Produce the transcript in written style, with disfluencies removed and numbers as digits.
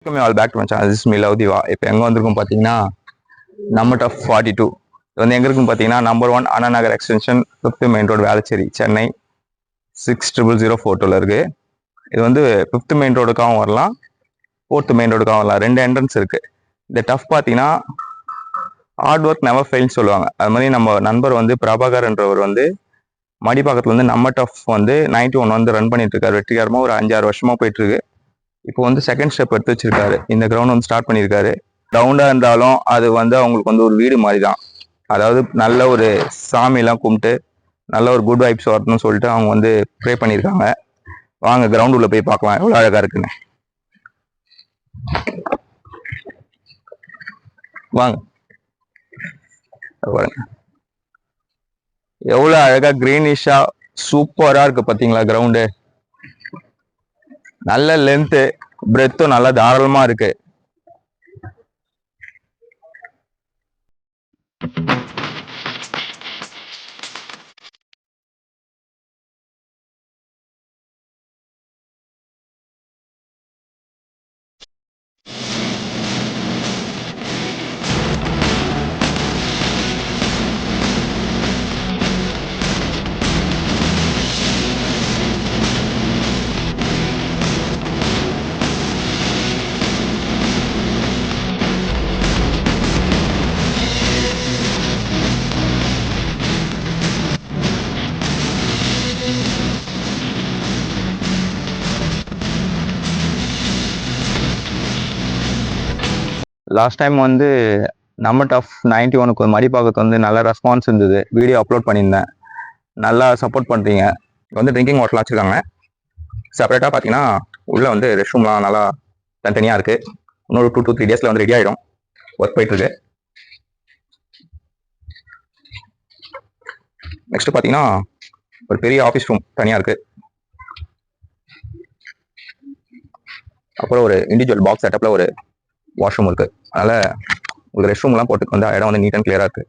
Welcome all back to my channel. This me love Diva. இப்போ எங்கே வந்திருக்கும் பார்த்தீங்கன்னா நம்ம டஃப் 42. இது வந்து எங்கே இருக்கும் பார்த்தீங்கன்னா number 1 Anna Nagar extension 5th main road Velachery Chennai 6004 இருக்குது. இது வந்து 5th மெயின் ரோடுக்காகவும் வரலாம், 4th மெயின் ரோடுக்காகவும் வரலாம். 2 என்ட்ரன்ஸ் இருக்குது. இந்த டஃப் பார்த்தீங்கன்னா ஹார்ட் ஒர்க் நெவர் ஃபெயில்னு சொல்லுவாங்க. அது மாதிரி நம்ம நண்பர் வந்து பிரபாகர் என்றவர் வந்து மடிப்பாக்கத்தில் வந்து நம்ம டஃப் வந்து 91 வந்து ரன் பண்ணிட்டு இருக்காரு. வெற்றிகரமாக ஒரு 5-6 வருஷமாக போயிட்டு இருக்கு. இப்போ வந்து செகண்ட் ஸ்டெப் எடுத்து வச்சிருக்காரு. இந்த கிரவுண்ட் வந்து ஸ்டார்ட் பண்ணியிருக்காரு. ரவுண்டா இருந்தாலும் அது வந்து அவங்களுக்கு வந்து ஒரு வீடு மாதிரி தான். அதாவது நல்ல ஒரு சாமியெல்லாம் கும்பிட்டு நல்ல ஒரு குட் வைப்ஸ் வரணும்னு சொல்லிட்டு அவங்க வந்து ப்ரே பண்ணியிருக்காங்க. வாங்க கிரவுண்ட் உள்ள போய் பார்க்கலாம் எவ்வளோ அழகா இருக்குன்னு. வாங்க பாருங்க எவ்வளோ அழகா கிரீனிஷா சூப்பரா இருக்கு பார்த்தீங்களா கிரவுண்டு. நல்ல லென்த்து பிரெத்தும் நல்லா தாராளமா இருக்கு. லாஸ்ட் டைம் வந்து நம்ம டஃப் 91க்கு மடிப்பாக்கத்துக்கு வந்து நல்ல ரெஸ்பான்ஸ் இருந்தது. வீடியோ அப்லோட் பண்ணியிருந்தேன். நல்லா சப்போர்ட் பண்ணுறீங்க. வந்து ட்ரிங்கிங் வாட்டர்லாம் வச்சுருக்காங்க. செப்பரேட்டாக பார்த்தீங்கன்னா உள்ளே வந்து ரெஸ்ட் ரூம்லாம் நல்லா தனித்தனியாக இருக்குது. இன்னொரு 2 to 3 டேஸில் வந்து ரெடி ஆகிடும். ஒர்க் போயிட்டுருக்கு. நெக்ஸ்ட் பார்த்தீங்கன்னா ஒரு பெரிய ஆஃபீஸ் ரூம் தனியாக இருக்குது. அப்புறம் ஒரு இண்டிவிஜுவல் பாக்ஸ் செட்டப்பில் ஒரு வாஷ்ரூம் இருக்குது. அதனால் உங்களுக்கு ரெஸ்ட் ரூம்லாம் போட்டுக்கு வந்து இடம் வந்து நீட் அண்ட் கிளியராக இருக்குது.